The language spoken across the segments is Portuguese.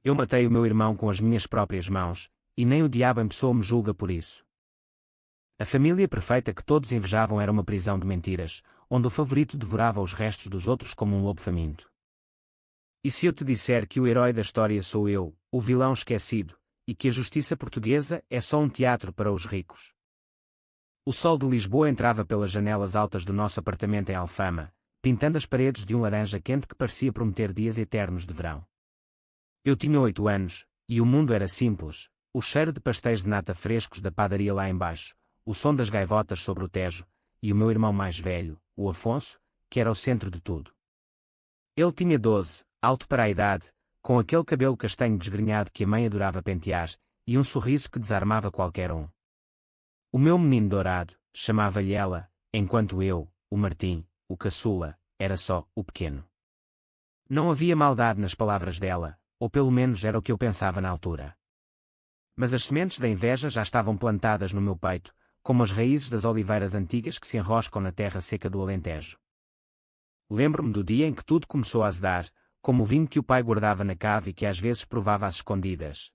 Eu matei o meu irmão com as minhas próprias mãos, e nem o diabo em pessoa me julga por isso. A família perfeita que todos invejavam era uma prisão de mentiras, onde o favorito devorava os restos dos outros como um lobo faminto. E se eu te disser que o herói da história sou eu, o vilão esquecido, e que a justiça portuguesa é só um teatro para os ricos? O sol de Lisboa entrava pelas janelas altas do nosso apartamento em Alfama, pintando as paredes de um laranja quente que parecia prometer dias eternos de verão. Eu tinha 8 anos, e o mundo era simples, o cheiro de pastéis de nata frescos da padaria lá embaixo, o som das gaivotas sobre o Tejo, e o meu irmão mais velho, o Afonso, que era o centro de tudo. Ele tinha 12, alto para a idade, com aquele cabelo castanho desgrenhado que a mãe adorava pentear, e um sorriso que desarmava qualquer um. O meu menino dourado, chamava-lhe ela, enquanto eu, o Martim, o caçula, era só o pequeno. Não havia maldade nas palavras dela, ou pelo menos era o que eu pensava na altura. Mas as sementes da inveja já estavam plantadas no meu peito, como as raízes das oliveiras antigas que se enroscam na terra seca do Alentejo. Lembro-me do dia em que tudo começou a azedar, como o vinho que o pai guardava na cave e que às vezes provava às escondidas.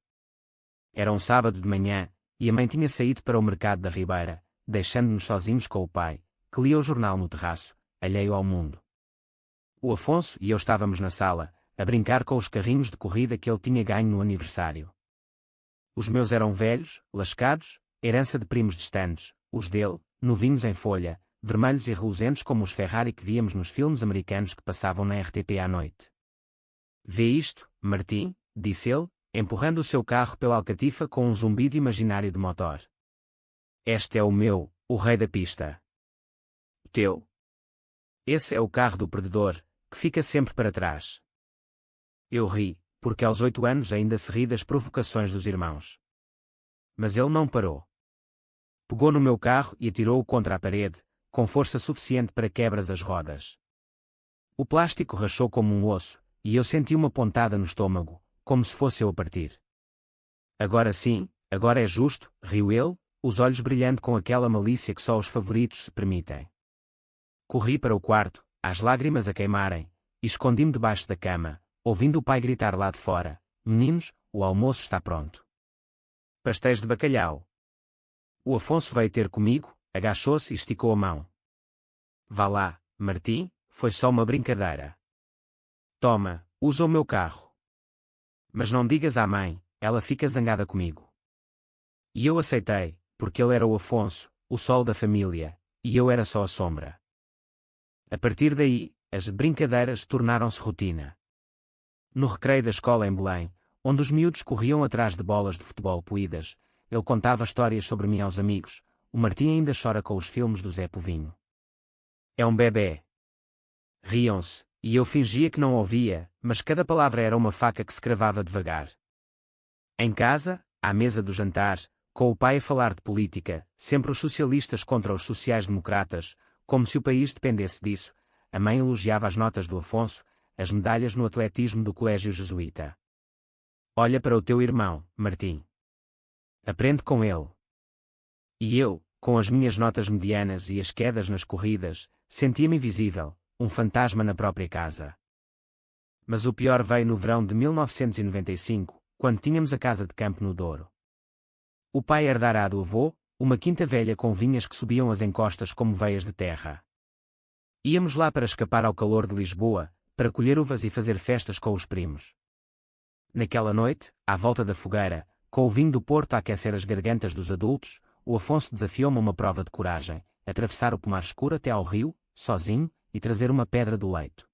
Era um sábado de manhã, e a mãe tinha saído para o mercado da Ribeira, deixando-nos sozinhos com o pai, que lia o jornal no terraço, alheio ao mundo. O Afonso e eu estávamos na sala, a brincar com os carrinhos de corrida que ele tinha ganho no aniversário. Os meus eram velhos, lascados, herança de primos distantes, os dele, novinhos em folha, vermelhos e reluzentes como os Ferrari que víamos nos filmes americanos que passavam na RTP à noite. Vê isto, Martim, disse ele, empurrando o seu carro pela alcatifa com um zumbido imaginário de motor. Este é o meu, o rei da pista. O teu. Esse é o carro do perdedor, que fica sempre para trás. Eu ri, porque aos 8 anos ainda se ri das provocações dos irmãos. Mas ele não parou. Pegou no meu carro e atirou-o contra a parede, com força suficiente para quebras as rodas. O plástico rachou como um osso, e eu senti uma pontada no estômago, como se fosse eu a partir. Agora sim, agora é justo, riu ele, os olhos brilhando com aquela malícia que só os favoritos se permitem. Corri para o quarto, as lágrimas a queimarem, e escondi-me debaixo da cama, ouvindo o pai gritar lá de fora: "Meninos, o almoço está pronto. Pastéis de bacalhau." O Afonso veio ter comigo, agachou-se e esticou a mão. "Vá lá, Martim, foi só uma brincadeira. Toma, usa o meu carro. Mas não digas à mãe, ela fica zangada comigo." E eu aceitei, porque ele era o Afonso, o sol da família, e eu era só a sombra. A partir daí, as brincadeiras tornaram-se rotina. No recreio da escola em Belém, onde os miúdos corriam atrás de bolas de futebol poídas, ele contava histórias sobre mim aos amigos. O Martim ainda chora com os filmes do Zé Povinho. É um bebé. Riam-se, e eu fingia que não ouvia, mas cada palavra era uma faca que se cravava devagar. Em casa, à mesa do jantar, com o pai a falar de política, sempre os socialistas contra os sociais-democratas, como se o país dependesse disso, a mãe elogiava as notas do Afonso, as medalhas no atletismo do colégio jesuíta. "Olha para o teu irmão, Martim. Aprende com ele." E eu, com as minhas notas medianas e as quedas nas corridas, sentia-me invisível, um fantasma na própria casa. Mas o pior veio no verão de 1995, quando tínhamos a casa de campo no Douro. O pai herdara do avô, uma quinta velha com vinhas que subiam as encostas como veias de terra. Íamos lá para escapar ao calor de Lisboa, para colher uvas e fazer festas com os primos. Naquela noite, à volta da fogueira, com o vinho do Porto a aquecer as gargantas dos adultos, o Afonso desafiou-me a uma prova de coragem, atravessar o pomar escuro até ao rio, sozinho, e trazer uma pedra do leito.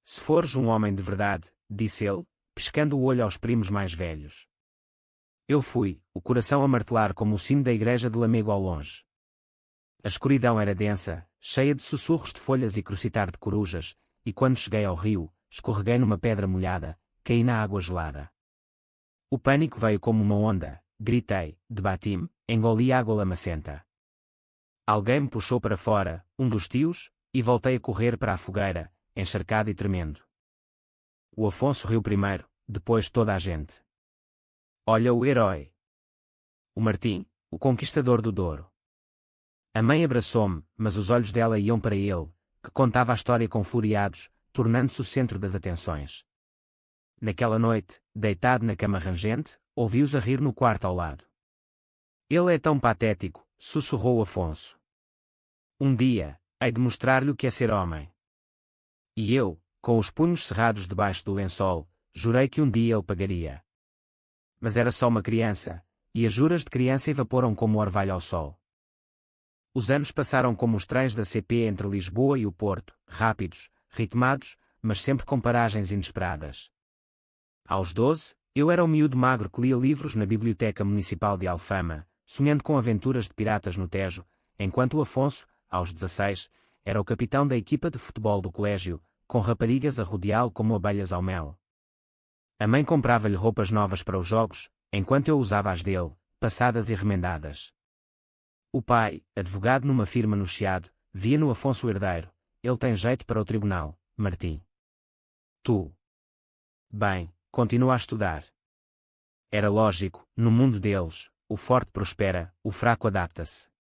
"Se fores um homem de verdade", disse ele, piscando o olho aos primos mais velhos. Eu fui, o coração a martelar como o sino da igreja de Lamego ao longe. A escuridão era densa, cheia de sussurros de folhas e crocitar de corujas, e quando cheguei ao rio, escorreguei numa pedra molhada, caí na água gelada. O pânico veio como uma onda, gritei, debati-me, engoli água lamacenta. Alguém me puxou para fora, um dos tios, e voltei a correr para a fogueira, encharcado e tremendo. O Afonso riu primeiro, depois toda a gente. "Olha o herói. O Martim, o conquistador do Douro." A mãe abraçou-me, mas os olhos dela iam para ele, que contava a história com floreados, tornando-se o centro das atenções. Naquela noite, deitado na cama rangente, ouvi-os a rir no quarto ao lado. Ele é tão patético, sussurrou Afonso. Um dia, hei de mostrar-lhe o que é ser homem. E eu, com os punhos cerrados debaixo do lençol, jurei que um dia ele pagaria. Mas era só uma criança, e as juras de criança evaporam como orvalho ao sol. Os anos passaram como os trens da CP entre Lisboa e o Porto, rápidos, ritmados, mas sempre com paragens inesperadas. Aos 12, eu era o miúdo magro que lia livros na Biblioteca Municipal de Alfama, sonhando com aventuras de piratas no Tejo, enquanto o Afonso, aos 16, era o capitão da equipa de futebol do colégio, com raparigas a rodeá-lo como abelhas ao mel. A mãe comprava-lhe roupas novas para os jogos, enquanto eu usava as dele, passadas e remendadas. O pai, advogado numa firma no Chiado, via no Afonso o herdeiro. Ele tem jeito para o tribunal, Martim. Tu. Bem, continua a estudar. Era lógico, no mundo deles, o forte prospera, o fraco adapta-se.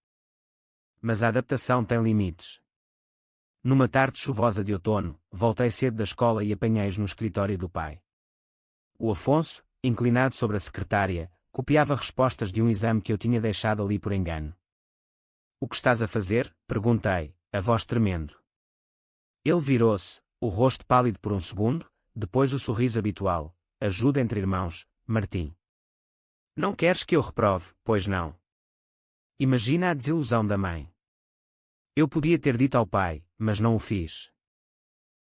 Mas a adaptação tem limites. Numa tarde chuvosa de outono, voltei cedo da escola e apanhei-os no escritório do pai. O Afonso, inclinado sobre a secretária, copiava respostas de um exame que eu tinha deixado ali por engano. O que estás a fazer? Perguntei, a voz tremendo. Ele virou-se, o rosto pálido por um segundo, depois o sorriso habitual. Ajuda entre irmãos, Martim. Não queres que eu reprove, pois não? Imagina a desilusão da mãe. Eu podia ter dito ao pai, mas não o fiz.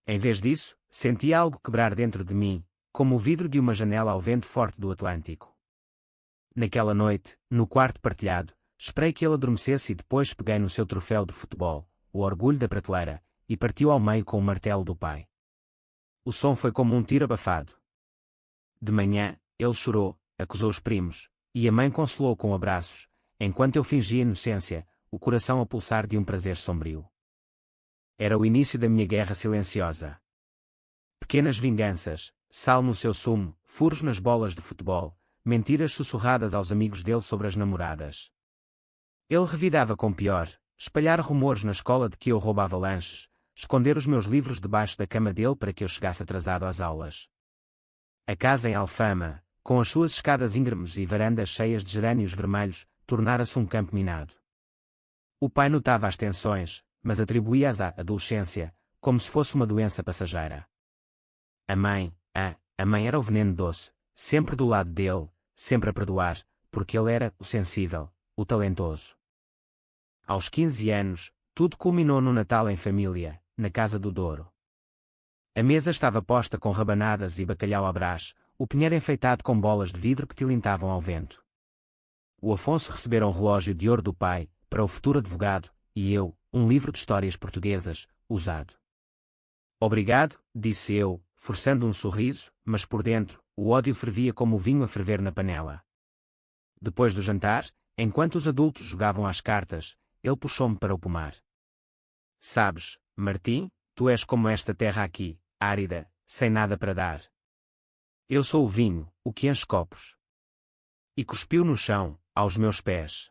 Em vez disso, senti algo quebrar dentro de mim, como o vidro de uma janela ao vento forte do Atlântico. Naquela noite, no quarto partilhado, esperei que ele adormecesse e depois peguei no seu troféu de futebol, o orgulho da prateleira, e partiu ao meio com o martelo do pai. O som foi como um tiro abafado. De manhã, ele chorou, acusou os primos, e a mãe consolou com abraços, enquanto eu fingia inocência, o coração a pulsar de um prazer sombrio. Era o início da minha guerra silenciosa. Pequenas vinganças, sal no seu sumo, furos nas bolas de futebol, mentiras sussurradas aos amigos dele sobre as namoradas. Ele revidava com pior, espalhar rumores na escola de que eu roubava lanches, esconder os meus livros debaixo da cama dele para que eu chegasse atrasado às aulas. A casa em Alfama, com as suas escadas íngremes e varandas cheias de gerânios vermelhos, tornara-se um campo minado. O pai notava as tensões, mas atribuía-as à adolescência, como se fosse uma doença passageira. A mãe era o veneno doce, sempre do lado dele, sempre a perdoar, porque ele era o sensível, o talentoso. Aos 15 anos, tudo culminou no Natal em família, na casa do Douro. A mesa estava posta com rabanadas e bacalhau à brás, o pinheiro enfeitado com bolas de vidro que tilintavam ao vento. O Afonso recebera um relógio de ouro do pai, para o futuro advogado, e eu, um livro de histórias portuguesas, usado. Obrigado, disse eu, forçando um sorriso, mas por dentro, o ódio fervia como o vinho a ferver na panela. Depois do jantar, enquanto os adultos jogavam às cartas, ele puxou-me para o pomar. Sabes, Martim, tu és como esta terra aqui, árida, sem nada para dar. Eu sou o vinho, o que enche copos. E cuspiu no chão, aos meus pés.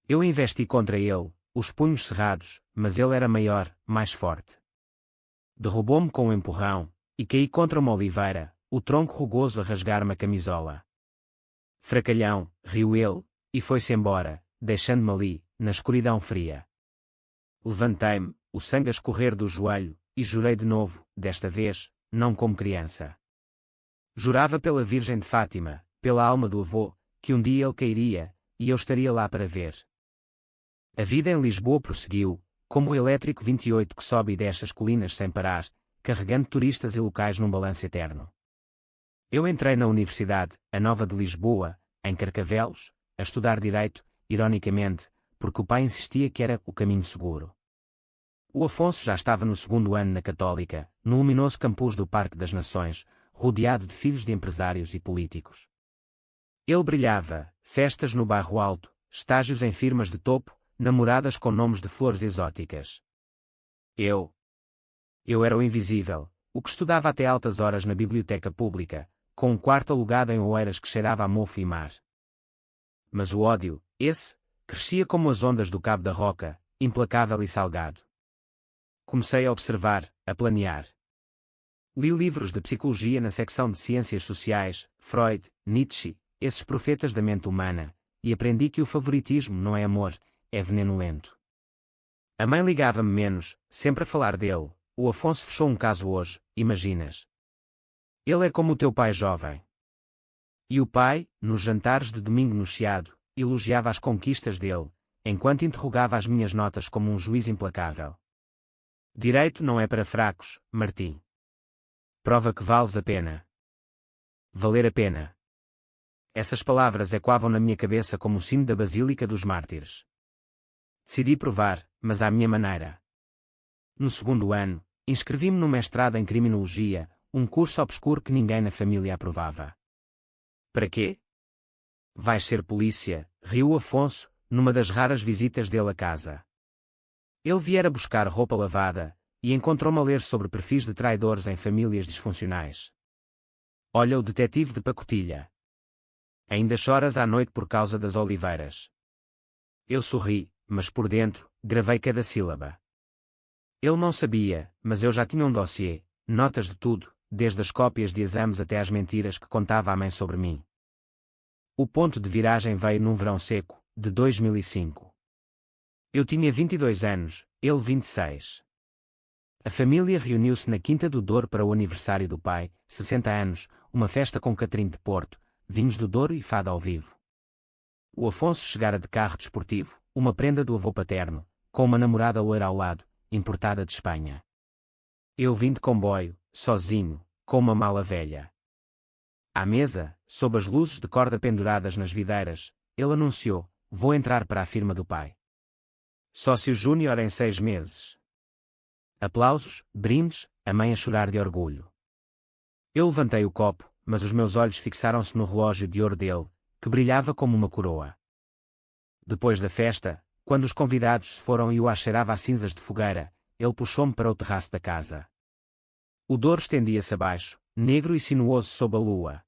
Eu investi contra ele, os punhos cerrados, mas ele era maior, mais forte. Derrubou-me com um empurrão, e caí contra uma oliveira, o tronco rugoso a rasgar-me a camisola. Fracalhão, riu ele, e foi-se embora, deixando-me ali, na escuridão fria. Levantei-me, o sangue a escorrer do joelho, e jurei de novo, desta vez, não como criança. Jurava pela Virgem de Fátima, pela alma do avô, que um dia ele cairia, e eu estaria lá para ver. A vida em Lisboa prosseguiu, como o elétrico 28 que sobe e desce as colinas sem parar, carregando turistas e locais num balanço eterno. Eu entrei na Universidade, a Nova de Lisboa, em Carcavelos, a estudar Direito, ironicamente, porque o pai insistia que era o caminho seguro. O Afonso já estava no segundo ano na Católica, no luminoso campus do Parque das Nações, rodeado de filhos de empresários e políticos. Ele brilhava, festas no bairro alto, estágios em firmas de topo, namoradas com nomes de flores exóticas. Eu era o invisível, o que estudava até altas horas na biblioteca pública, com um quarto alugado em Oeiras que cheirava a mofo e mar. Mas o ódio, esse, crescia como as ondas do Cabo da Roca, implacável e salgado. Comecei a observar, a planear. Li livros de psicologia na secção de ciências sociais, Freud, Nietzsche, esses profetas da mente humana, e aprendi que o favoritismo não é amor, é veneno lento. A mãe ligava-me menos, sempre a falar dele. O Afonso fechou um caso hoje, imaginas? Ele é como o teu pai jovem. E o pai, nos jantares de domingo no Chiado, elogiava as conquistas dele, enquanto interrogava as minhas notas como um juiz implacável. Direito não é para fracos, Martim. Prova que vales a pena. Valer a pena. Essas palavras ecoavam na minha cabeça como o sino da Basílica dos Mártires. Decidi provar, mas à minha maneira. No segundo ano, inscrevi-me no mestrado em Criminologia, um curso obscuro que ninguém na família aprovava. Para quê? Vais ser polícia, riu Afonso, numa das raras visitas dele à casa. Ele viera buscar roupa lavada, e encontrou-me a ler sobre perfis de traidores em famílias disfuncionais. Olha o detetive de pacotilha. Ainda choras à noite por causa das oliveiras. Eu sorri, mas por dentro, gravei cada sílaba. Ele não sabia, mas eu já tinha um dossiê, notas de tudo, desde as cópias de exames até às mentiras que contava a mãe sobre mim. O ponto de viragem veio num verão seco, de 2005. Eu tinha 22 anos, ele 26. A família reuniu-se na Quinta do Douro para o aniversário do pai, 60 anos, uma festa com Catrim de Porto, vinhos do Douro e fado ao vivo. O Afonso chegara de carro desportivo, uma prenda do avô paterno, com uma namorada loira ao lado, importada de Espanha. Eu vim de comboio, sozinho, com uma mala velha. À mesa, sob as luzes de corda penduradas nas videiras, ele anunciou: vou entrar para a firma do pai. Sócio júnior em 6 meses. Aplausos, brindes, a mãe a chorar de orgulho. Eu levantei o copo, mas os meus olhos fixaram-se no relógio de ouro dele, que brilhava como uma coroa. Depois da festa, quando os convidados se foram e o ar cheirava a cinzas de fogueira, ele puxou-me para o terraço da casa. O Douro estendia-se abaixo, negro e sinuoso sob a lua.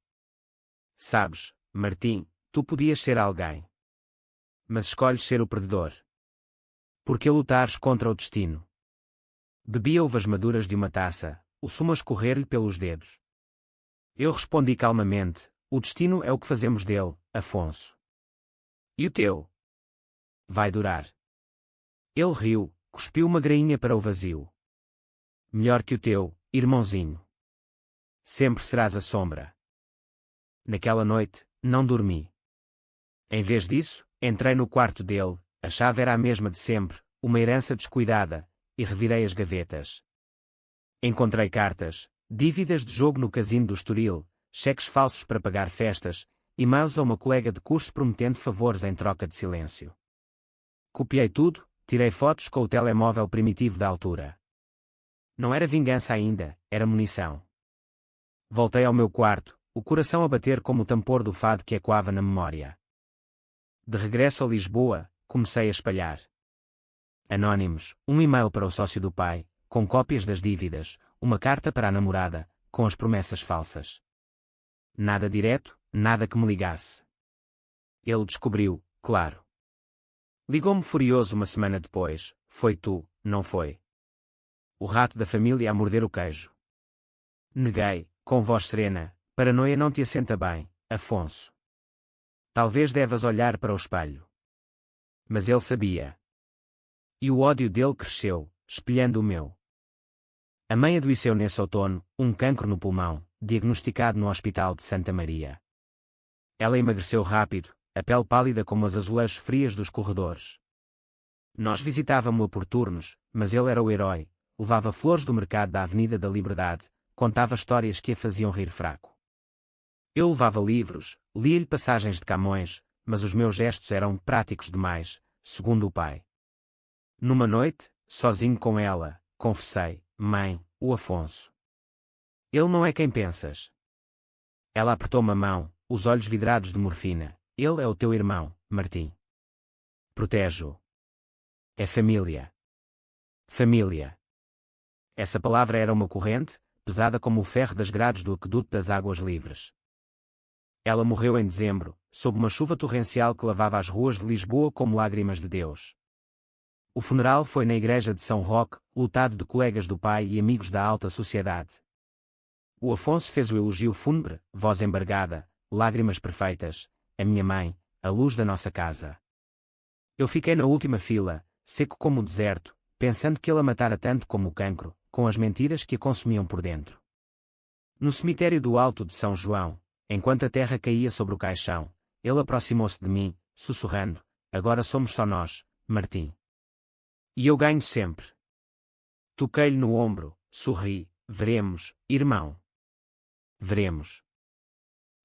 Sabes, Martim, tu podias ser alguém. Mas escolhes ser o perdedor. Por que lutares contra o destino? Bebia uvas maduras de uma taça, o sumo a escorrer-lhe pelos dedos. Eu respondi calmamente: o destino é o que fazemos dele, Afonso. E o teu? Vai durar. Ele riu, cuspiu uma grainha para o vazio. Melhor que o teu, irmãozinho. Sempre serás a sombra. Naquela noite, não dormi. Em vez disso, entrei no quarto dele, a chave era a mesma de sempre, uma herança descuidada, e revirei as gavetas. Encontrei cartas, dívidas de jogo no casino do Estoril, cheques falsos para pagar festas, e-mails a uma colega de curso prometendo favores em troca de silêncio. Copiei tudo, tirei fotos com o telemóvel primitivo da altura. Não era vingança ainda, era munição. Voltei ao meu quarto, o coração a bater como o tambor do fado que ecoava na memória. De regresso a Lisboa, comecei a espalhar. Anónimos, um e-mail para o sócio do pai, com cópias das dívidas, uma carta para a namorada, com as promessas falsas. Nada direto, nada que me ligasse. Ele descobriu, claro. Ligou-me furioso uma semana depois: foi tu, não foi? O rato da família a morder o queijo. Neguei, com voz serena: paranoia não te assenta bem, Afonso. Talvez devas olhar para o espelho. Mas ele sabia. E o ódio dele cresceu, espelhando o meu. A mãe adoeceu nesse outono, um cancro no pulmão, diagnosticado no Hospital de Santa Maria. Ela emagreceu rápido, a pele pálida como as azulejos frias dos corredores. Nós visitávamos-o por turnos, mas ele era o herói, levava flores do mercado da Avenida da Liberdade, contava histórias que a faziam rir fraco. Eu levava livros, lia-lhe passagens de Camões, mas os meus gestos eram práticos demais, segundo o pai. Numa noite, sozinho com ela, confessei: mãe, o Afonso. Ele não é quem pensas. Ela apertou-me a mão, os olhos vidrados de morfina. Ele é o teu irmão, Martim. Protege-o. É família. Família. Essa palavra era uma corrente, pesada como o ferro das grades do aqueduto das águas livres. Ela morreu em dezembro, sob uma chuva torrencial que lavava as ruas de Lisboa como lágrimas de Deus. O funeral foi na igreja de São Roque, lotado de colegas do pai e amigos da alta sociedade. O Afonso fez o elogio fúnebre, voz embargada, lágrimas perfeitas, a minha mãe, a luz da nossa casa. Eu fiquei na última fila, seco como o deserto, pensando que ele a matara tanto como o cancro, com as mentiras que a consumiam por dentro. No cemitério do Alto de São João, enquanto a terra caía sobre o caixão, ele aproximou-se de mim, sussurrando: agora somos só nós, Martim. E eu ganho sempre. Toquei-lhe no ombro, sorri: veremos, irmão. Veremos.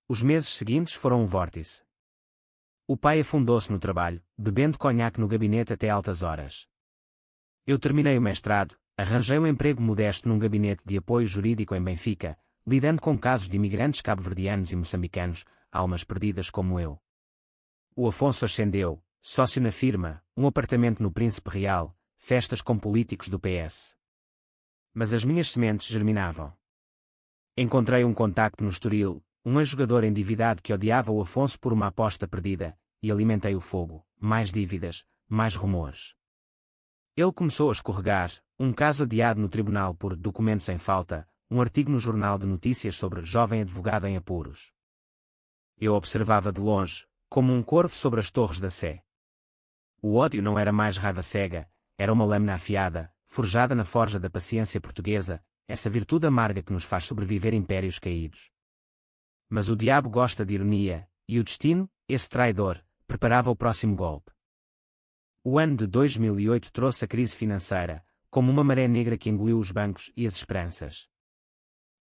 Os meses seguintes foram um vórtice. O pai afundou-se no trabalho, bebendo conhaque no gabinete até altas horas. Eu terminei o mestrado, arranjei um emprego modesto num gabinete de apoio jurídico em Benfica, lidando com casos de imigrantes cabo-verdianos e moçambicanos, almas perdidas como eu. O Afonso ascendeu, sócio na firma, um apartamento no Príncipe Real, festas com políticos do PS. Mas as minhas sementes germinavam. Encontrei um contacto no Estoril, um ex-jogador endividado que odiava o Afonso por uma aposta perdida, e alimentei o fogo: mais dívidas, mais rumores. Ele começou a escorregar, um caso adiado no tribunal por documentos em falta, um artigo no jornal de notícias sobre jovem advogado em apuros. Eu observava de longe, como um corvo sobre as torres da Sé. O ódio não era mais raiva cega, era uma lâmina afiada, forjada na forja da paciência portuguesa, essa virtude amarga que nos faz sobreviver impérios caídos. Mas o diabo gosta de ironia, e o destino, esse traidor, preparava o próximo golpe. O ano de 2008 trouxe a crise financeira, como uma maré negra que engoliu os bancos e as esperanças.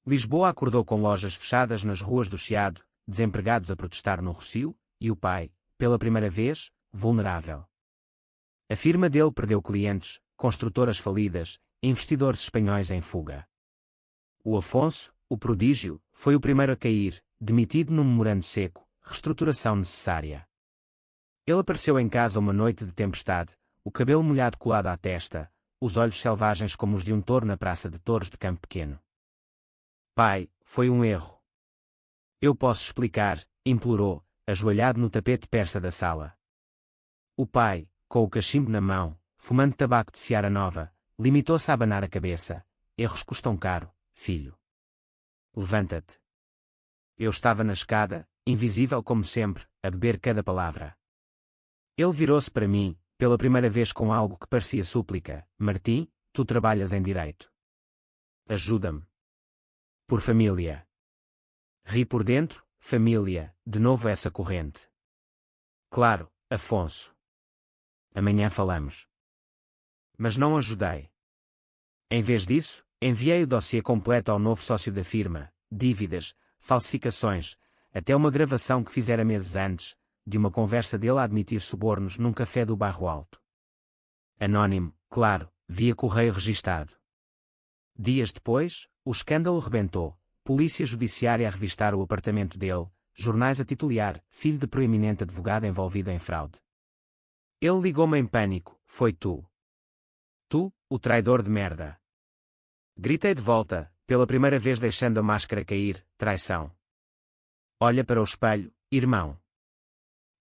Lisboa acordou com lojas fechadas nas ruas do Chiado, desempregados a protestar no Rossio, e o pai, pela primeira vez, vulnerável. A firma dele perdeu clientes, construtoras falidas, investidores espanhóis em fuga. O Afonso, o prodígio, foi o primeiro a cair, demitido num memorando seco, reestruturação necessária. Ele apareceu em casa uma noite de tempestade, o cabelo molhado colado à testa, os olhos selvagens como os de um touro na praça de touros de Campo Pequeno. Pai, foi um erro. Eu posso explicar, implorou, ajoelhado no tapete persa da sala. O pai, com o cachimbo na mão, fumando tabaco de Seara Nova, limitou-se a abanar a cabeça. Erros custam caro, filho. Levanta-te. Eu estava na escada, invisível como sempre, a beber cada palavra. Ele virou-se para mim, pela primeira vez com algo que parecia súplica: Martim, tu trabalhas em direito. Ajuda-me. Por família. Ri por dentro: família, de novo essa corrente. Claro, Afonso. Amanhã falamos. Mas não ajudei. Em vez disso, enviei o dossiê completo ao novo sócio da firma: dívidas, falsificações, até uma gravação que fizera meses antes, de uma conversa dele a admitir subornos num café do Bairro Alto. Anónimo, claro, via correio registado. Dias depois, o escândalo rebentou: polícia judiciária a revistar o apartamento dele, jornais a titular: filho de proeminente advogado envolvido em fraude. Ele ligou-me em pânico: foi tu. Tu, o traidor de merda. Gritei de volta, pela primeira vez deixando a máscara cair: traição. Olha para o espelho, irmão.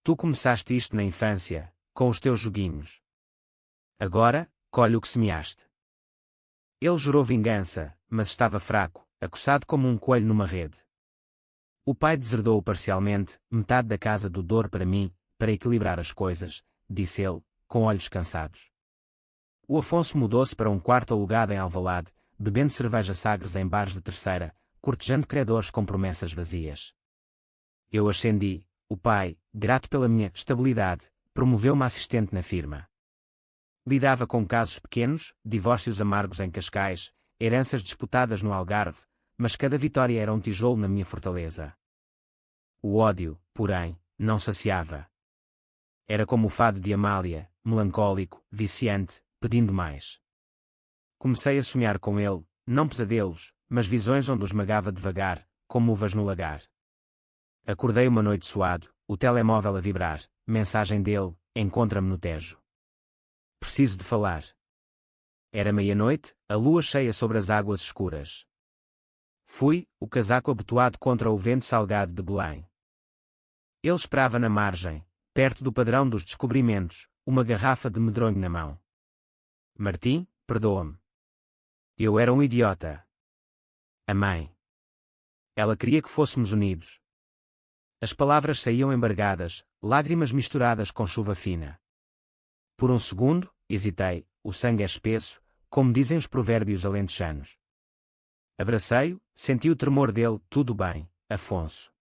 Tu começaste isto na infância, com os teus joguinhos. Agora, colhe o que semeaste. Ele jurou vingança, mas estava fraco, acossado como um coelho numa rede. O pai deserdou-o parcialmente, metade da casa do Douro para mim, para equilibrar as coisas, disse ele, com olhos cansados. O Afonso mudou-se para um quarto alugado em Alvalade, bebendo cerveja Sagres em bares de terceira, cortejando credores com promessas vazias. Eu ascendi. O pai, grato pela minha estabilidade, promoveu-me assistente na firma. Lidava com casos pequenos, divórcios amargos em Cascais, heranças disputadas no Algarve, mas cada vitória era um tijolo na minha fortaleza. O ódio, porém, não saciava. Era como o fado de Amália, melancólico, viciante, pedindo mais. Comecei a sonhar com ele, não pesadelos, mas visões onde o esmagava devagar, como uvas no lagar. Acordei uma noite suado, o telemóvel a vibrar, mensagem dele: encontra-me no Tejo. Preciso de falar. Era meia-noite, a lua cheia sobre as águas escuras. Fui, o casaco abotoado contra o vento salgado de Belém. Ele esperava na margem, perto do padrão dos descobrimentos, uma garrafa de medronho na mão. Martim, perdoa-me. Eu era um idiota. A mãe. Ela queria que fôssemos unidos. As palavras saíam embargadas, lágrimas misturadas com chuva fina. Por um segundo, hesitei, o sangue é espesso, como dizem os provérbios alentejanos. Abracei-o, senti o tremor dele, tudo bem, Afonso.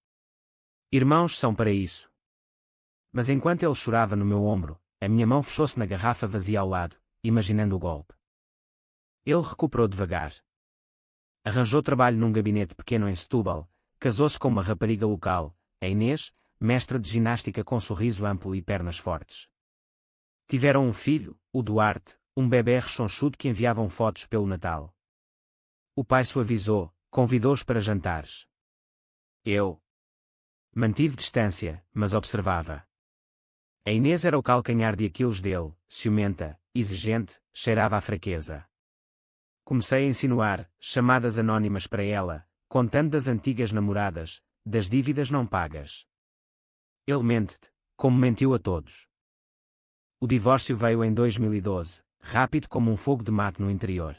Irmãos são para isso. Mas enquanto ele chorava no meu ombro, a minha mão fechou-se na garrafa vazia ao lado, imaginando o golpe. Ele recuperou devagar. Arranjou trabalho num gabinete pequeno em Setúbal, casou-se com uma rapariga local, a Inês, mestra de ginástica com sorriso amplo e pernas fortes. Tiveram um filho, o Duarte, um bebé rechonchudo que enviavam fotos pelo Natal. O pai suavizou, convidou-os para jantares. Eu mantive distância, mas observava. A Inês era o calcanhar de Aquiles dele, ciumenta, exigente, cheirava a fraqueza. Comecei a insinuar, chamadas anónimas para ela, contando das antigas namoradas, das dívidas não pagas. Ele mente-te, como mentiu a todos. O divórcio veio em 2012, rápido como um fogo de mato no interior.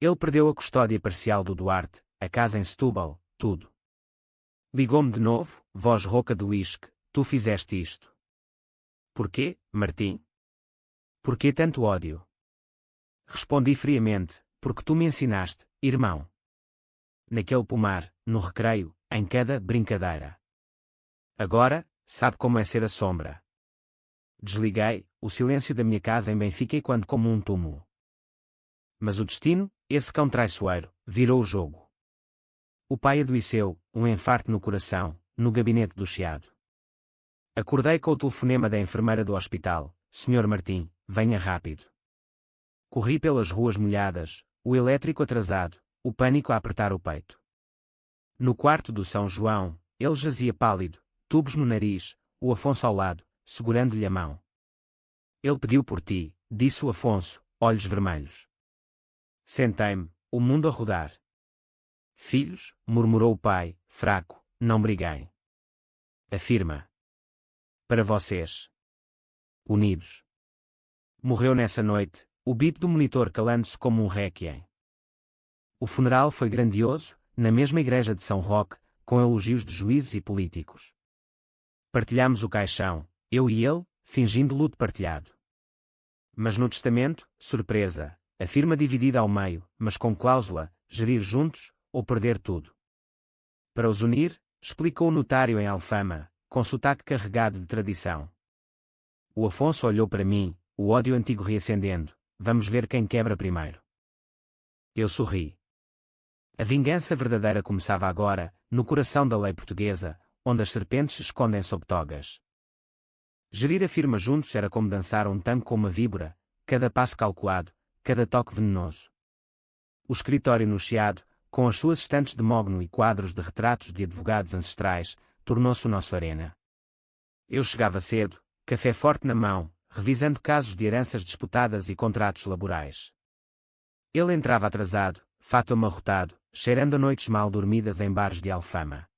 Ele perdeu a custódia parcial do Duarte, a casa em Setúbal, tudo. Ligou-me de novo, voz rouca de uísque, tu fizeste isto. Porquê, Martim? Porquê tanto ódio? Respondi friamente, porque tu me ensinaste, irmão. Naquele pomar, no recreio, em cada brincadeira. Agora, sabe como é ser a sombra. Desliguei, o silêncio da minha casa em Benfica e quando como um túmulo. Mas o destino, esse cão traiçoeiro, virou o jogo. O pai adoeceu, um infarto no coração, no gabinete do Chiado. Acordei com o telefonema da enfermeira do hospital, Sr. Martim, venha rápido. Corri pelas ruas molhadas, o elétrico atrasado, o pânico a apertar o peito. No quarto do São João, ele jazia pálido, tubos no nariz, o Afonso ao lado, segurando-lhe a mão. Ele pediu por ti, disse o Afonso, olhos vermelhos. Sentei-me, o mundo a rodar. Filhos, murmurou o pai, fraco, não briguem. Afirma. Para vocês. Unidos. Morreu nessa noite, o bip do monitor calando-se como um réquiem. O funeral foi grandioso, na mesma igreja de São Roque, com elogios de juízes e políticos. Partilhámos o caixão, eu e ele, fingindo luto partilhado. Mas no testamento, surpresa, a firma dividida ao meio, mas com cláusula, gerir juntos, ou perder tudo. Para os unir, explicou o notário em Alfama, com sotaque carregado de tradição. O Afonso olhou para mim, o ódio antigo reacendendo, vamos ver quem quebra primeiro. Eu sorri. A vingança verdadeira começava agora, no coração da lei portuguesa, onde as serpentes se escondem sob togas. Gerir a firma juntos era como dançar um tango com uma víbora, cada passo calculado, cada toque venenoso. O escritório no Chiado, com as suas estantes de mogno e quadros de retratos de advogados ancestrais, tornou-se o nosso arena. Eu chegava cedo, café forte na mão, revisando casos de heranças disputadas e contratos laborais. Ele entrava atrasado, fato amarrotado, cheirando a noites mal dormidas em bares de Alfama.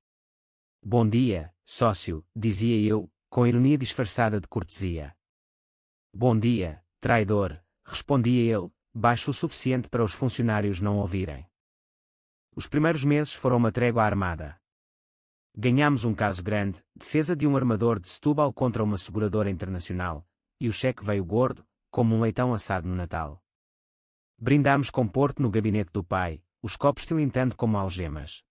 Bom dia, sócio, dizia eu, com ironia disfarçada de cortesia. Bom dia, traidor, respondia ele, baixo o suficiente para os funcionários não ouvirem. Os primeiros meses foram uma trégua armada. Ganhámos um caso grande, defesa de um armador de Setúbal contra uma seguradora internacional, e o cheque veio gordo, como um leitão assado no Natal. Brindámos com Porto no gabinete do pai, os copos tilintando como algemas.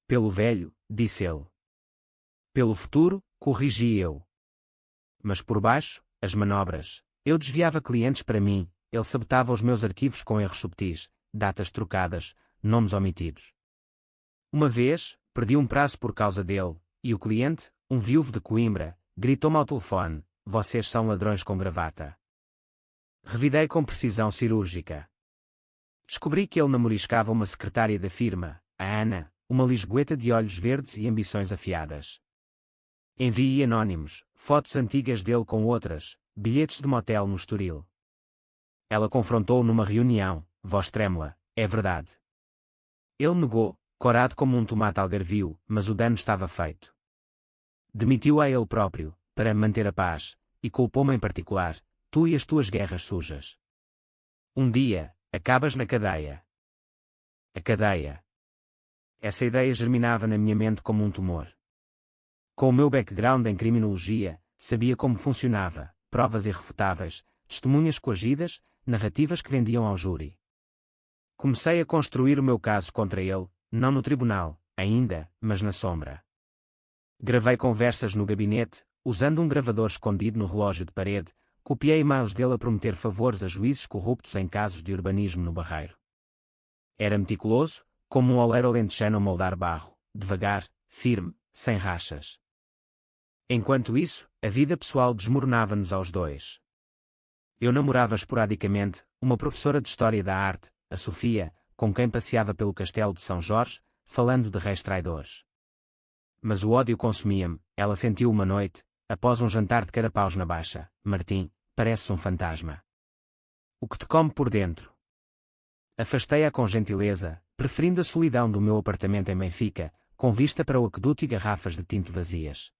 Pelo velho, disse ele. Pelo futuro, corrigi eu. Mas por baixo, as manobras, eu desviava clientes para mim, ele sabotava os meus arquivos com erros subtis, datas trocadas, nomes omitidos. Uma vez, perdi um prazo por causa dele, e o cliente, um viúvo de Coimbra, gritou-me ao telefone, vocês são ladrões com gravata. Revidei com precisão cirúrgica. Descobri que ele namoriscava uma secretária da firma, a Ana, uma lisboeta de olhos verdes e ambições afiadas. Enviei anónimos, fotos antigas dele com outras, bilhetes de motel no Estoril. Ela confrontou-o numa reunião, voz trêmula, é verdade. Ele negou, corado como um tomate algarvio, mas o dano estava feito. Demitiu a ele próprio, para manter a paz, e culpou-me em particular, tu e as tuas guerras sujas. Um dia, acabas na cadeia. A cadeia. Essa ideia germinava na minha mente como um tumor. Com o meu background em criminologia, sabia como funcionava, provas irrefutáveis, testemunhas coagidas, narrativas que vendiam ao júri. Comecei a construir o meu caso contra ele, não no tribunal, ainda, mas na sombra. Gravei conversas no gabinete, usando um gravador escondido no relógio de parede, copiei e-mails dele a prometer favores a juízes corruptos em casos de urbanismo no Barreiro. Era meticuloso, como um oleiro alentejano a moldar barro, devagar, firme, sem rachas. Enquanto isso, a vida pessoal desmoronava-nos aos dois. Eu namorava esporadicamente uma professora de História da Arte, a Sofia, com quem passeava pelo castelo de São Jorge, falando de reis traidores. Mas o ódio consumia-me. Ela sentiu uma noite, após um jantar de carapaus na Baixa: Martim, pareces um fantasma. O que te come por dentro? Afastei-a com gentileza, preferindo a solidão do meu apartamento em Benfica, com vista para o aqueduto e garrafas de tinto vazias.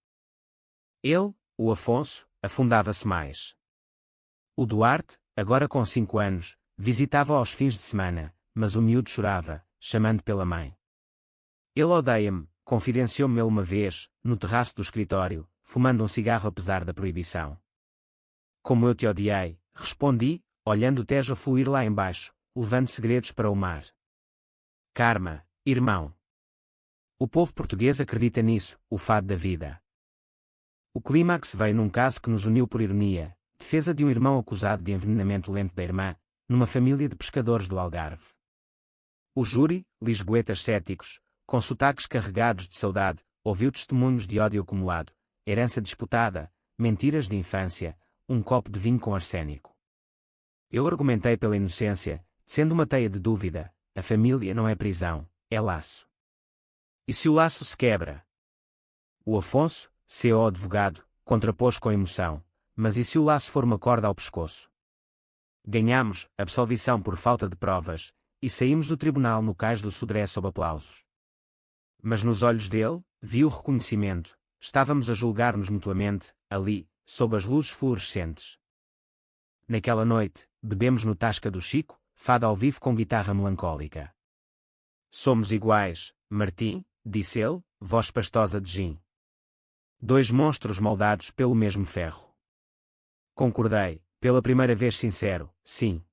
Ele, o Afonso, afundava-se mais. O Duarte, agora com 5 anos, visitava-o aos fins de semana, mas o miúdo chorava, chamando pela mãe. Ele odeia-me, confidenciou-me ele uma vez, no terraço do escritório, fumando um cigarro apesar da proibição. Como eu te odiei, respondi, olhando o Tejo a fluir lá embaixo, levando segredos para o mar. Karma, irmão. O povo português acredita nisso, o fado da vida. O clímax veio num caso que nos uniu por ironia, defesa de um irmão acusado de envenenamento lento da irmã, numa família de pescadores do Algarve. O júri, lisboetas céticos, com sotaques carregados de saudade, ouviu testemunhos de ódio acumulado, herança disputada, mentiras de infância, um copo de vinho com arsênico. Eu argumentei pela inocência, sendo uma teia de dúvida: a família não é prisão, é laço. E se o laço se quebra? O Afonso, seu advogado, contrapôs com emoção: mas e se o laço for uma corda ao pescoço? Ganhamos absolvição por falta de provas, e saímos do tribunal no cais do Sodré sob aplausos. Mas nos olhos dele, vi o reconhecimento. Estávamos a julgar-nos mutuamente, ali, sob as luzes fluorescentes. Naquela noite, bebemos no Tasca do Chico, fado ao vivo com guitarra melancólica. Somos iguais, Martim, disse ele, voz pastosa de gin. Dois monstros moldados pelo mesmo ferro. Concordei, pela primeira vez sincero: sim.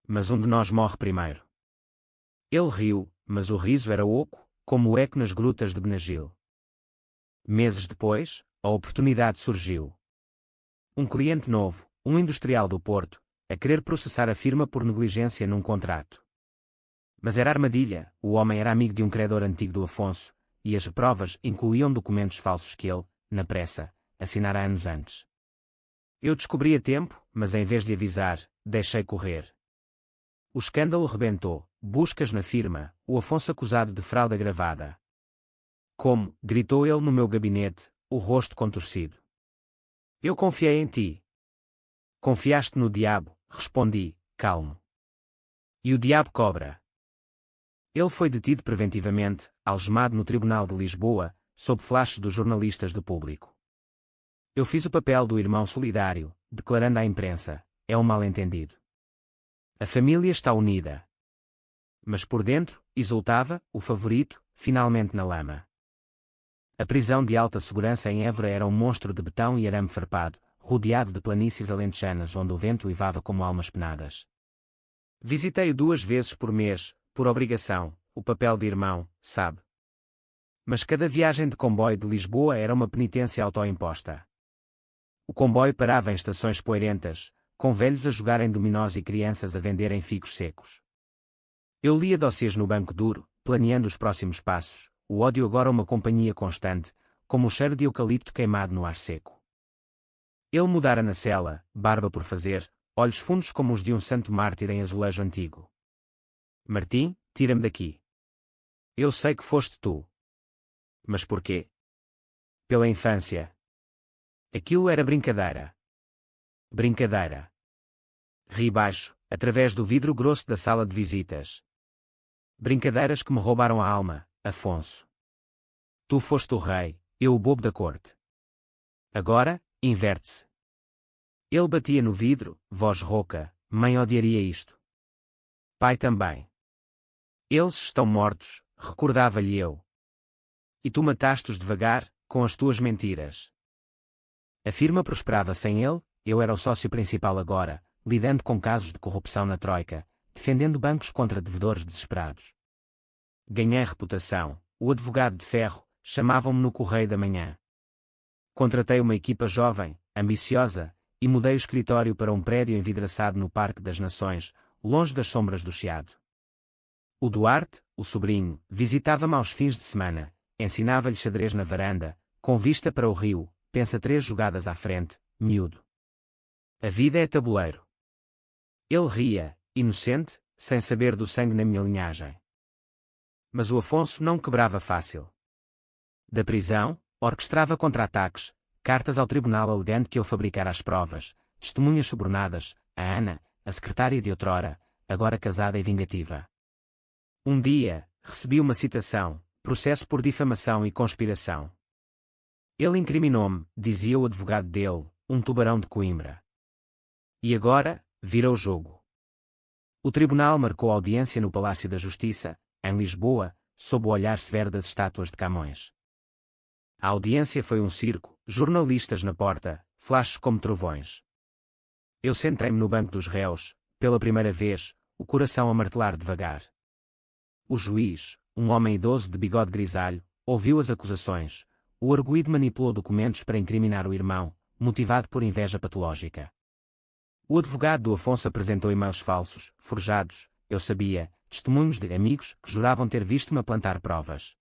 Mas um de nós morre primeiro. Ele riu, mas o riso era oco, como o eco nas grutas de Benagil. Meses depois, a oportunidade surgiu. Um cliente novo, um industrial do Porto, a querer processar a firma por negligência num contrato. Mas era armadilha. O homem era amigo de um credor antigo do Afonso, e as provas incluíam documentos falsos que ele, na pressa, assinara anos antes. Eu descobri a tempo, mas em vez de avisar, deixei correr. O escândalo rebentou. Buscas na firma, o Afonso acusado de fraude agravada. Como? Gritou ele no meu gabinete, o rosto contorcido. Eu confiei em ti. Confiaste no diabo, respondi, calmo. E o diabo cobra. Ele foi detido preventivamente, algemado no Tribunal de Lisboa, sob flashes dos jornalistas do Público. Eu fiz o papel do irmão solidário, declarando à imprensa: é um mal-entendido. A família está unida. Mas por dentro, exultava, o favorito, finalmente na lama. A prisão de alta segurança em Évora era um monstro de betão e arame farpado, rodeado de planícies alentejanas onde o vento uivava como almas penadas. Visitei-o 2 vezes por mês, por obrigação, o papel de irmão, sabe. Mas cada viagem de comboio de Lisboa era uma penitência autoimposta. O comboio parava em estações poeirentas, com velhos a jogarem dominós e crianças a venderem figos secos. Eu lia dossiês no banco duro, planeando os próximos passos, o ódio agora uma companhia constante, como o cheiro de eucalipto queimado no ar seco. Ele mudara na cela, barba por fazer, olhos fundos como os de um santo mártir em azulejo antigo. Martim, tira-me daqui. Eu sei que foste tu. Mas porquê? Pela infância. Aquilo era brincadeira. Brincadeira. Ri baixo, através do vidro grosso da sala de visitas. Brincadeiras que me roubaram a alma, Afonso. Tu foste o rei, eu o bobo da corte. Agora, inverte-se. Ele batia no vidro, voz rouca: mãe odiaria isto. Pai também. Eles estão mortos, recordava-lhe eu. E tu mataste-os devagar, com as tuas mentiras. A firma prosperava sem ele, eu era o sócio principal agora, lidando com casos de corrupção na Troika, defendendo bancos contra devedores desesperados. Ganhei reputação, o advogado de ferro, chamavam-me no Correio da Manhã. Contratei uma equipa jovem, ambiciosa, e mudei o escritório para um prédio envidraçado no Parque das Nações, longe das sombras do Chiado. O Duarte, o sobrinho, visitava-me aos fins de semana, ensinava-lhe xadrez na varanda, com vista para o rio, pensa 3 jogadas à frente, miúdo. A vida é tabuleiro. Ele ria, inocente, sem saber do sangue na minha linhagem. Mas o Afonso não quebrava fácil. Da prisão, orquestrava contra-ataques, cartas ao tribunal alegando que eu fabricara as provas, testemunhas subornadas, a Ana, a secretária de outrora, agora casada e vingativa. Um dia, recebi uma citação, processo por difamação e conspiração. Ele incriminou-me, dizia o advogado dele, um tubarão de Coimbra. E agora, vira o jogo. O tribunal marcou audiência no Palácio da Justiça, em Lisboa, sob o olhar severo das estátuas de Camões. A audiência foi um circo, jornalistas na porta, flashes como trovões. Eu sentei-me no banco dos réus, pela primeira vez, o coração a martelar devagar. O juiz, um homem idoso de bigode grisalho, ouviu as acusações. O arguido manipulou documentos para incriminar o irmão, motivado por inveja patológica. O advogado do Afonso apresentou e-mails falsos, forjados, eu sabia, testemunhos de amigos que juravam ter visto-me a plantar provas.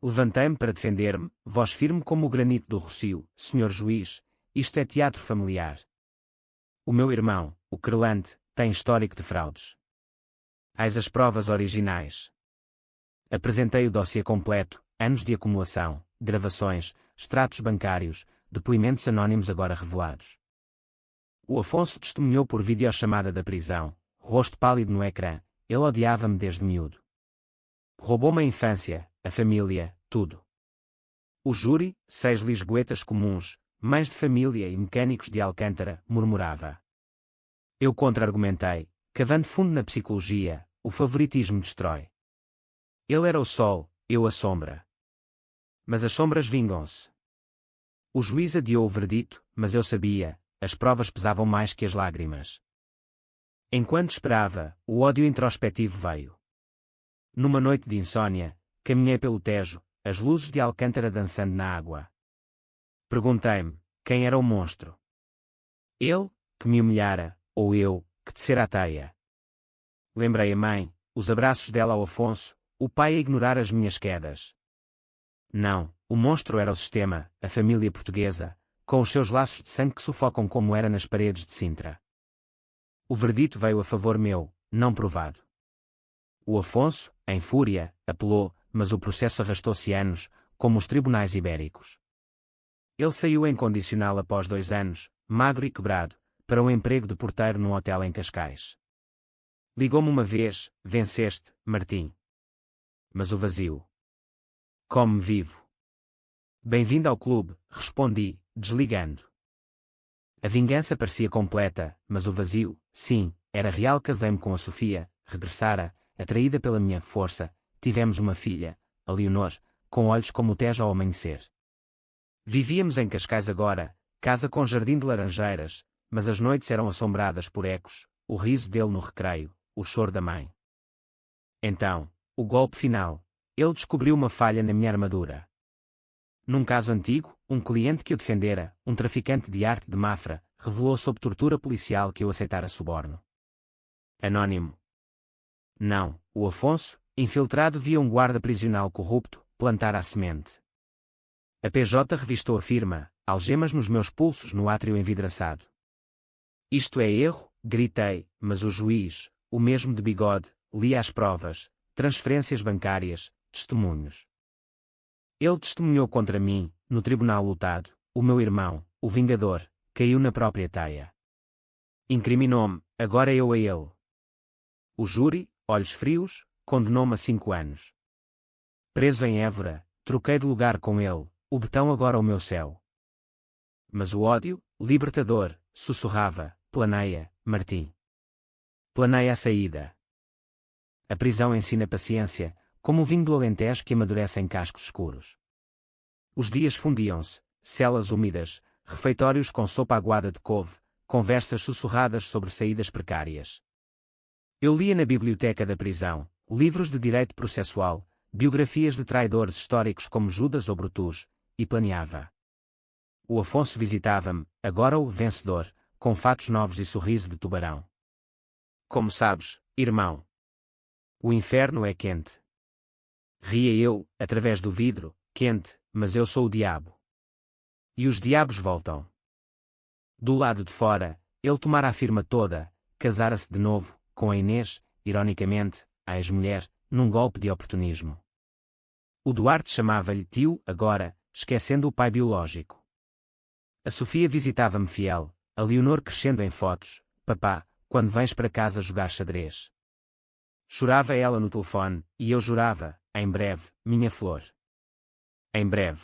Levantei-me para defender-me, voz firme como o granito do Rocio, senhor juiz, isto é teatro familiar. O meu irmão, o querelante, tem histórico de fraudes. Eis as provas originais. Apresentei o dossiê completo, anos de acumulação, gravações, extratos bancários, depoimentos anónimos agora revelados. O Afonso testemunhou por videochamada da prisão, rosto pálido no ecrã, ele odiava-me desde miúdo. Roubou-me a infância, a família, tudo. O júri, 6 lisboetas comuns, mães de família e mecânicos de Alcântara, murmurava. Eu contra-argumentei, cavando fundo na psicologia, o favoritismo destrói. Ele era o sol, eu a sombra. Mas as sombras vingam-se. O juiz adiou o verdito, mas eu sabia, as provas pesavam mais que as lágrimas. Enquanto esperava, o ódio introspectivo veio. Numa noite de insônia, caminhei pelo Tejo, as luzes de Alcântara dançando na água. Perguntei-me, quem era o monstro? Ele, que me humilhara, ou eu, que tecera a teia? Lembrei a mãe, os abraços dela ao Afonso, o pai a ignorar as minhas quedas. Não, o monstro era o sistema, a família portuguesa, com os seus laços de sangue que sufocam como era nas paredes de Sintra. O verdito veio a favor meu, não provado. O Afonso, em fúria, apelou, mas o processo arrastou-se anos, como os tribunais ibéricos. Ele saiu em condicional após 2 anos, magro e quebrado, para um emprego de porteiro num hotel em Cascais. Ligou-me uma vez, venceste, Martim. Mas o vazio. Come vivo. Bem-vindo ao clube, respondi, desligando. A vingança parecia completa, mas o vazio, sim, era real. Casei-me com a Sofia, regressara, atraída pela minha força, tivemos uma filha, a Leonor, com olhos como o Tejo ao amanhecer. Vivíamos em Cascais agora, casa com jardim de laranjeiras, mas as noites eram assombradas por ecos, o riso dele no recreio, o choro da mãe. Então, o golpe final, ele descobriu uma falha na minha armadura. Num caso antigo, um cliente que o defendera, um traficante de arte de Mafra, revelou sob tortura policial que eu aceitara suborno. Anónimo. Não, o Afonso, infiltrado via um guarda prisional corrupto, plantara a semente. A PJ revistou a firma, algemas nos meus pulsos no átrio envidraçado. Isto é erro, gritei, mas o juiz, o mesmo de bigode, lia as provas, transferências bancárias, testemunhos. Ele testemunhou contra mim, no tribunal lotado, o meu irmão, o vingador, caiu na própria teia. Incriminou-me, agora eu a ele. O júri, olhos frios, condenou-me a 5 anos. Preso em Évora, troquei de lugar com ele, o betão agora o meu céu. Mas o ódio, libertador, sussurrava, planeia, Martim. Planeia a saída. A prisão ensina paciência, como o vinho do Alentejo que amadurece em cascos escuros. Os dias fundiam-se, celas úmidas, refeitórios com sopa aguada de couve, conversas sussurradas sobre saídas precárias. Eu lia na biblioteca da prisão, livros de direito processual, biografias de traidores históricos como Judas ou Brutus, e planeava. O Afonso visitava-me, agora o vencedor, com fatos novos e sorriso de tubarão. Como sabes, irmão, o inferno é quente. Ria eu, através do vidro, quente, mas eu sou o diabo. E os diabos voltam. Do lado de fora, ele tomara a firma toda, casara-se de novo, com a Inês, ironicamente, a ex-mulher, num golpe de oportunismo. O Duarte chamava-lhe tio, agora, esquecendo o pai biológico. A Sofia visitava-me fiel, a Leonor crescendo em fotos, papá, quando vens para casa jogar xadrez. Chorava ela no telefone, e eu jurava, em breve, minha flor. Em breve.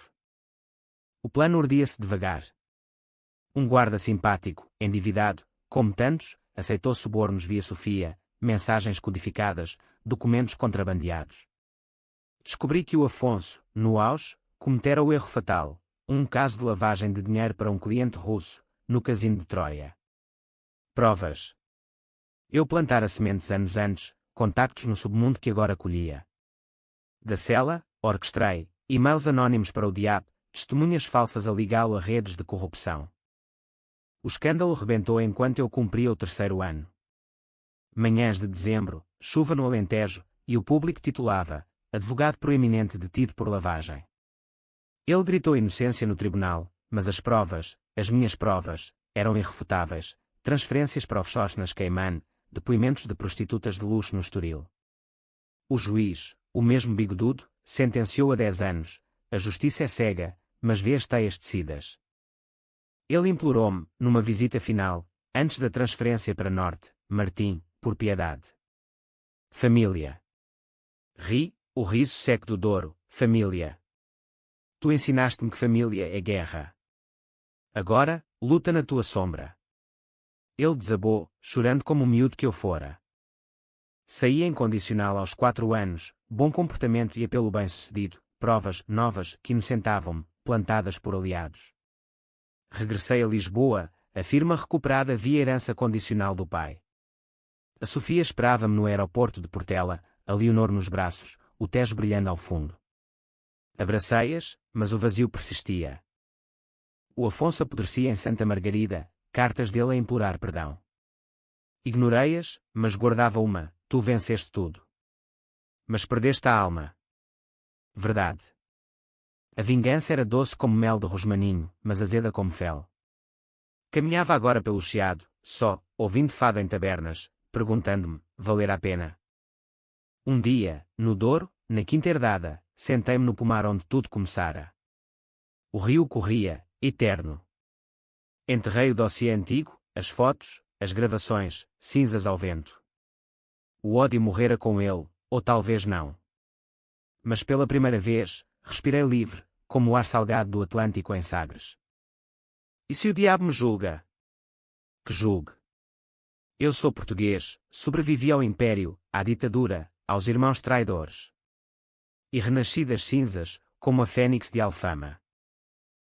O plano urdia-se devagar. Um guarda simpático, endividado, como tantos, aceitou subornos via Sofia, mensagens codificadas, documentos contrabandeados. Descobri que o Afonso, no auge, cometera o erro fatal, um caso de lavagem de dinheiro para um cliente russo, no casino de Troia. Provas. Eu plantara sementes anos antes, contactos no submundo que agora colhia. Da cela, orquestrei, e-mails anónimos para o diabo, testemunhas falsas a ligá-lo a redes de corrupção. O escândalo rebentou enquanto eu cumpria o 3º ano. Manhãs de dezembro, chuva no Alentejo, e o público titulava, advogado proeminente detido por lavagem. Ele gritou inocência no tribunal, mas as provas, as minhas provas, eram irrefutáveis, transferências para offshores nas Cayman, depoimentos de prostitutas de luxo no Estoril. O juiz, o mesmo bigodudo, sentenciou a 10 anos, a justiça é cega, mas vê as teias tecidas. Ele implorou-me, numa visita final, antes da transferência para Norte, Martim, por piedade. Família. Ri, o riso seco do Douro, família. Tu ensinaste-me que família é guerra. Agora, luta na tua sombra. Ele desabou, chorando como o miúdo que eu fora. Saía incondicional aos 4 anos, bom comportamento e apelo bem-sucedido, provas novas que inocentavam-me, plantadas por aliados. Regressei a Lisboa, a firma recuperada via herança condicional do pai. A Sofia esperava-me no aeroporto de Portela, a Leonor nos braços, o Tejo brilhando ao fundo. Abracei-as, mas o vazio persistia. O Afonso apodrecia em Santa Margarida, cartas dele a implorar perdão. Ignorei-as, mas guardava uma, tu venceste tudo. Mas perdeste a alma. Verdade. A vingança era doce como mel de rosmaninho, mas azeda como fel. Caminhava agora pelo Chiado, só, ouvindo fado em tabernas, perguntando-me, valer a pena. Um dia, no Douro, na Quinta Herdada, sentei-me no pomar onde tudo começara. O rio corria, eterno. Enterrei o dossiê antigo, as fotos, as gravações, cinzas ao vento. O ódio morrera com ele, ou talvez não. Mas pela primeira vez, respirei livre, como o ar salgado do Atlântico em Sagres. E se o diabo me julga? Que julgue. Eu sou português, sobrevivi ao Império, à ditadura, aos irmãos traidores. E renasci das cinzas, como a fênix de Alfama.